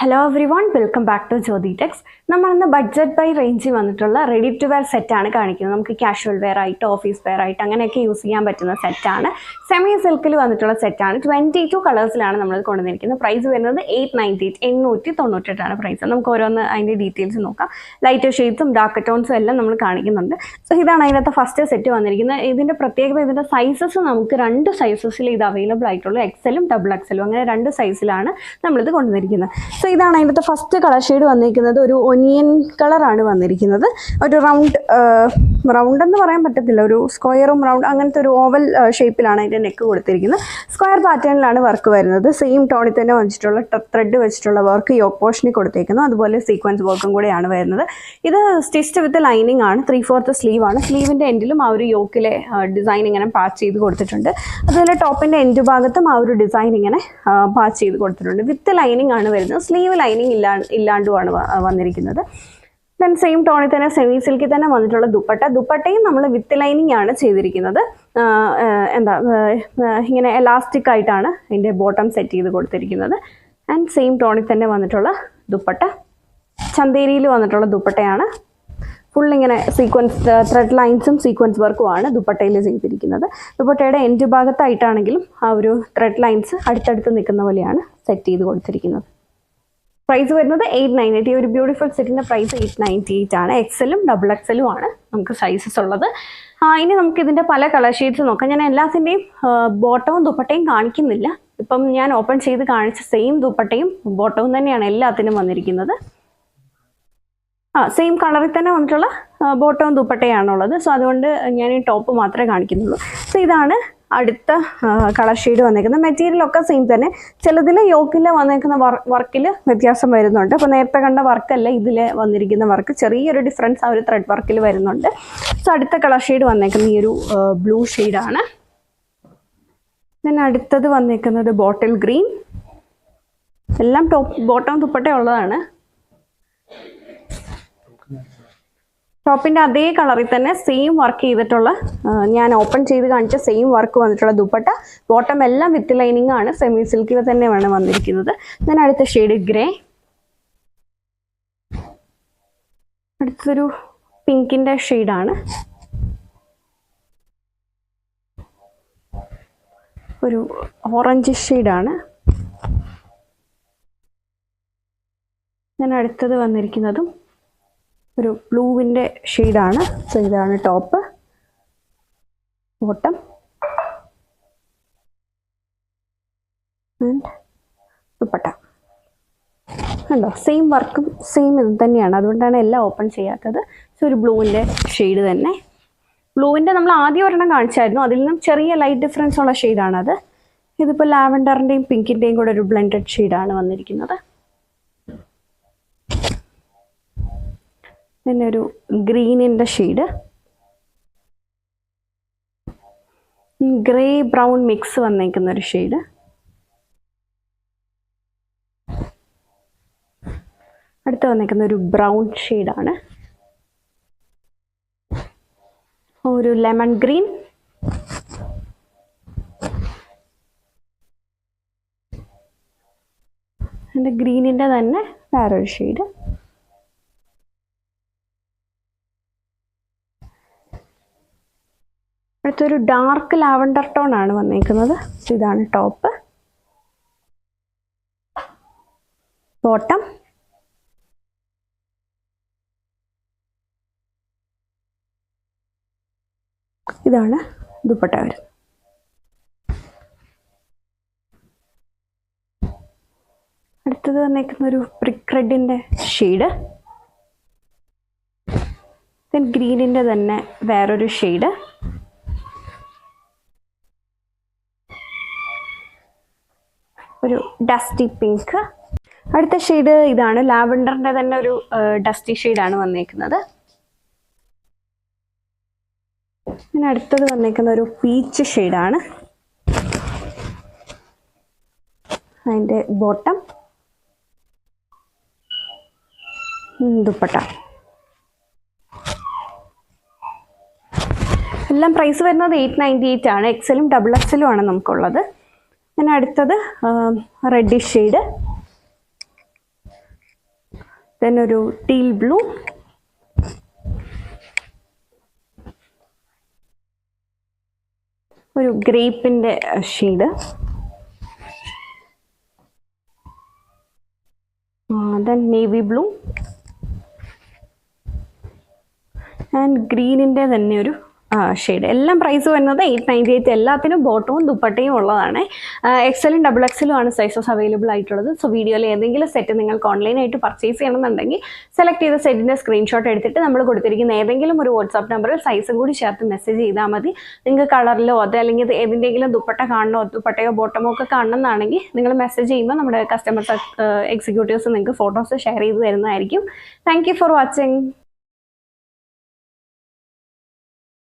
Hello everyone, welcome back to Jyoti Techs. നമ്മൾ ഇന്ന് budget by റേഞ്ചിൽ വന്നിട്ടുള്ള റെഡി ടു വെയർ സെറ്റാണ് കാണിക്കുന്നത്. നമുക്ക് കാഷ്വൽ വെയർ ആയിട്ട് ഓഫീസ് വെയർ ആയിട്ട് അങ്ങനെയൊക്കെ യൂസ് ചെയ്യാൻ പറ്റുന്ന സെറ്റാണ്. സെമി സിൽക്കിൽ വന്നിട്ടുള്ള സെറ്റാണ്. 22 കളേഴ്സിലാണ് നമ്മൾ കൊണ്ടുവന്നിരിക്കുന്നത്. പ്രൈസ് വരുന്നത് 898 പ്രൈസ്. നമുക്ക് ഓരോന്ന് അതിൻ്റെ ഡീറ്റെയിൽസ് നോക്കാം. ലൈറ്റ് ഷെയ്ഡ്സും ഡാർക്ക് ടോൺസും എല്ലാം നമ്മൾ കാണിക്കുന്നുണ്ട്. സോ ഇതാണ് അതിനകത്ത് ഫസ്റ്റ് സെറ്റ് വന്നിരിക്കുന്നത്. ഇതിൻ്റെ പ്രത്യേകത ഇതിൻ്റെ സൈസസ് നമുക്ക് 2 സൈസസിൽ ഇത് അവൈലബിൾ ആയിട്ടുള്ളൂ. എക്സലും ഡബിൾ എക്സലും അങ്ങനെ 2 സൈസിലാണ് നമ്മളിത് കൊണ്ടുവന്നിരിക്കുന്നത്. സോ ഇതാണ് അതിൻ്റെ ഫസ്റ്റ് കളർ ഷെയ്ഡ് വന്നിരിക്കുന്നത്. ഒരു ഒനിയൻ കളറാണ് വന്നിരിക്കുന്നത്. ഒരു റൗണ്ട് എന്ന് പറയാൻ പറ്റത്തില്ല, ഒരു സ്ക്വയറും റൗണ്ട് അങ്ങനത്തെ ഒരു ഓവൽ ഷേപ്പിലാണ് അതിൻ്റെ നെക്ക് കൊടുത്തിരിക്കുന്നത്. സ്ക്വയർ പാറ്റേണിലാണ് വർക്ക് വരുന്നത്. സെയിം ടോണിൽ തന്നെ വെച്ചിട്ടുള്ള ത്രെഡ് വെച്ചിട്ടുള്ള വർക്ക് യോക്ക് പോർഷനിൽ കൊടുത്തേക്കുന്നു. അതുപോലെ സീക്വൻസ് വർക്കും കൂടെയാണ് വരുന്നത്. ഇത് സ്റ്റിച്ച്ഡ് വിത്ത് ലൈനിങ് ആണ്. 3/4 സ്ലീവ് ആണ്. സ്ലീവിൻ്റെ എൻഡിലും ആ ഒരു യോക്കിലെ ഡിസൈൻ ഇങ്ങനെ പാച്ച് ചെയ്ത് കൊടുത്തിട്ടുണ്ട്. അതുപോലെ ടോപ്പിൻ്റെ എൻഡ് ഭാഗത്തും ആ ഒരു ഡിസൈൻ ഇങ്ങനെ പാച്ച് ചെയ്ത് കൊടുത്തിട്ടുണ്ട്. വിത്ത് ലൈനിങ് ആണ് വരുന്നത്. സ്ലീവ് ലൈനിങ് ഇല്ലാണ്ടുമാണ് വന്നിരിക്കുന്നത്. ദെൻ സെയിം ടോണിൽ തന്നെ സെമി സിൽക്കിൽ തന്നെ വന്നിട്ടുള്ള ദുപ്പട്ടയും നമ്മൾ വിത്ത് ലൈനിങ് ആണ് ചെയ്തിരിക്കുന്നത്. ഇങ്ങനെ എലാസ്റ്റിക് ആയിട്ടാണ് അതിൻ്റെ ബോട്ടം സെറ്റ് ചെയ്ത് കൊടുത്തിരിക്കുന്നത്. ആൻഡ് സെയിം ടോണിൽ തന്നെ വന്നിട്ടുള്ള ദുപ്പട്ട, ചന്തേരിയിൽ വന്നിട്ടുള്ള ദുപ്പട്ടയാണ്. ഫുൾ ഇങ്ങനെ സീക്വൻസ് ത്രെഡ് ലൈൻസും സീക്വൻസ് വർക്കുമാണ് ദുപ്പട്ടയിൽ ചെയ്തിരിക്കുന്നത്. ദുപ്പട്ടയുടെ എൻഡ് ഭാഗത്തായിട്ടാണെങ്കിലും ആ ഒരു ത്രെഡ് ലൈൻസ് അടുത്തടുത്ത് നിൽക്കുന്ന പോലെയാണ് സെറ്റ് ചെയ്ത് കൊടുത്തിരിക്കുന്നത്. പ്രൈസ് വരുന്നത് 898. ഈ ഒരു ബ്യൂട്ടിഫുൾ സെറ്റിൻ്റെ പ്രൈസ് 898 ആണ്. എക്സലും ഡബിൾ എക്സലും ആണ് നമുക്ക് സൈസസ് ഉള്ളത്. ഇനി നമുക്ക് ഇതിൻ്റെ പല കളർ ഷെയ്ഡ്സ് നോക്കാം. ഞാൻ എല്ലാത്തിൻ്റെയും ബോട്ടവും ദുപ്പട്ടയും കാണിക്കുന്നില്ല. ഇപ്പം ഞാൻ ഓപ്പൺ ചെയ്ത് കാണിച്ച സെയിം ദുപ്പട്ടയും ബോട്ടവും തന്നെയാണ് എല്ലാത്തിനും വന്നിരിക്കുന്നത്. സെയിം കളറിൽ തന്നെ വന്നിട്ടുള്ള ബോട്ടവും ദുപ്പട്ടയാണുള്ളത്. സോ അതുകൊണ്ട് ഞാൻ ഈ ടോപ്പ് മാത്രമേ കാണിക്കുന്നുള്ളൂ. സോ ഇതാണ് അടുത്ത കളർ ഷെയ്ഡ് വന്നേക്കുന്നത്. മെറ്റീരിയലൊക്കെ സെയിം തന്നെ. ചിലതിൽ യോക്കിൽ വന്നേക്കുന്ന വർക്കിൽ വ്യത്യാസം വരുന്നുണ്ട്. അപ്പോൾ നേരത്തെ കണ്ട വർക്കല്ല ഇതിൽ വന്നിരിക്കുന്ന വർക്ക്, ചെറിയൊരു ഡിഫറൻസ് ആ ഒരു ത്രെഡ് വർക്കിൽ വരുന്നുണ്ട്. സോ അടുത്ത കളർ ഷെയ്ഡ് വന്നേക്കുന്നത് ഈ ഒരു ബ്ലൂ ഷെയ്ഡാണ്. പിന്നെ അടുത്തത് വന്നേക്കുന്നത് ബോട്ടിൽ ഗ്രീൻ. എല്ലാം ബോട്ടം ദുപ്പട്ട ഉള്ളതാണ്. ടോപ്പിൻ്റെ അതേ കളറിൽ തന്നെ സെയിം വർക്ക് ചെയ്തിട്ടുള്ള, ഞാൻ ഓപ്പൺ ചെയ്ത് കാണിച്ച സെയിം വർക്ക് വന്നിട്ടുള്ള ദുപ്പട്ട. ബോട്ടം എല്ലാം വിത്ത് ലൈനിങ് ആണ്. സെമി സിൽക്കിൽ തന്നെ വേണം വന്നിരിക്കുന്നത്. then അടുത്ത ഷെയ്ഡ് ഗ്രേ. അടുത്തൊരു പിങ്കിൻ്റെ ഷെയ്ഡാണ്. ഒരു ഓറഞ്ച് ഷെയ്ഡാണ്. then അടുത്തത് വന്നിരിക്കുന്നതും ഒരു ബ്ലൂവിൻ്റെ ഷെയ്ഡാണ്. സോ ഇതാണ് ടോപ്പ്, ബോട്ടം ആൻഡ് ദുപ്പട്ട. കണ്ടോ, സെയിം വർക്കും സെയിം ഇത് തന്നെയാണ്. അതുകൊണ്ടാണ് എല്ലാം ഓപ്പൺ ചെയ്യാത്തത്. സോ ഒരു ബ്ലൂവിൻ്റെ ഷെയ്ഡ് തന്നെ. ബ്ലൂവിൻ്റെ നമ്മൾ ആദ്യം ഒരെണ്ണം കാണിച്ചായിരുന്നു. അതിൽ നിന്നും ചെറിയ ലൈറ്റ് ഡിഫറൻസ് ഉള്ള ഷെയ്ഡാണത്. ഇതിപ്പോൾ ലാവൻഡറിൻ്റെയും പിങ്കിൻ്റെയും കൂടെ ഒരു ബ്ലെൻഡഡ് ഷെയ്ഡാണ് വന്നിരിക്കുന്നത്. പിന്നെ ഒരു ഗ്രീനിൻ്റെ ഷെയ്ഡ്, ഗ്രേ ബ്രൗൺ മിക്സ് വന്നേക്കുന്ന ഒരു ഷെയ്ഡ്. അടുത്ത് വന്നേക്കുന്ന ഒരു ബ്രൗൺ ഷെയ്ഡാണ്. ഒരു ലെമൺ ഗ്രീൻ, അതിൻ്റെ ഗ്രീനിൻ്റെ തന്നെ വേറൊരു ഷെയ്ഡ്. അടുത്തൊരു ഡാർക്ക് ലാവൻഡർ ടോൺ ആണ് വന്നേക്കുന്നത്. ഇതാണ് ടോപ്പ്, ബോട്ടം ഇതാണ് ദുപ്പട്ട വരുന്നത്. അടുത്തത് വന്നേക്കുന്ന ഒരു ബ്രിക്ക് റെഡിൻ്റെ ഷെയ്ഡ്, ദെൻ ഗ്രീനിൻ്റെ തന്നെ വേറൊരു ഷെയ്ഡ്, ഒരു ഡസ്റ്റി പിങ്ക്. അടുത്ത ഷെയ്ഡ് ഇതാണ്, ലാവൻഡറിൻ്റെ തന്നെ ഒരു ഡസ്റ്റി ഷെയ്ഡാണ് വന്നേക്കുന്നത്. പിന്നെ അടുത്തത് വന്നേക്കുന്ന ഒരു പീച്ച് ഷെയ്ഡാണ്. അതിൻ്റെ ബോട്ടം, ദുപ്പട്ട. എല്ലാം പ്രൈസ് വരുന്നത് 898 ആണ്. എക്സലും ഡബിൾ എക്സലും ആണ് നമുക്കുള്ളത്. പിന്നെ അടുത്തത് റെഡിഷ് ഷെയ്ഡ്, ദെൻ ഒരു ടീൽ ബ്ലൂ, ഒരു ഗ്രേപ്പിൻ്റെ shade, then navy blue and ഗ്രീനിൻ്റെ തന്നെ ഒരു ഷെയ്ഡ്. എല്ലാം പ്രൈസ് വരുന്നത് 898. എല്ലാത്തിനും ബോട്ടവും ദുപ്പട്ടയും ഉള്ളതാണ്. എക്സലും ഡബിൾ എക്സലും ആണ് സൈസസ് അവൈലബിൾ ആയിട്ടുള്ളത്. സോ വീഡിയോയിൽ ഏതെങ്കിലും സെറ്റ് നിങ്ങൾക്ക് ഓൺലൈനായിട്ട് പർച്ചേസ് ചെയ്യണമെന്നുണ്ടെങ്കിൽ സെലക്ട് ചെയ്ത സെറ്റിൻ്റെ സ്ക്രീൻഷോട്ട് എടുത്തിട്ട് നമ്മൾ കൊടുത്തിരിക്കുന്ന ഏതെങ്കിലും ഒരു വാട്സാപ്പ് നമ്പറിൽ സൈസും കൂടി ചേർത്ത് മെസ്സേജ് ചെയ്താൽ മതി. നിങ്ങൾക്ക് കളറിലോ അല്ലെങ്കിൽ ഏതിൻ്റെങ്കിലും ദുപ്പട്ട കാണണോ, ദുപ്പട്ടയോ ബോട്ടമോ ഒക്കെ കാണണമെന്നാണെങ്കിൽ നിങ്ങൾ മെസ്സേജ് ചെയ്യുമ്പോൾ നമ്മുടെ കസ്റ്റമർ എക്സിക്യൂട്ടീവ്സ് നിങ്ങൾക്ക് ഫോട്ടോസ് ഷെയർ ചെയ്ത് തരുന്നതായിരിക്കും. Thank you for watching.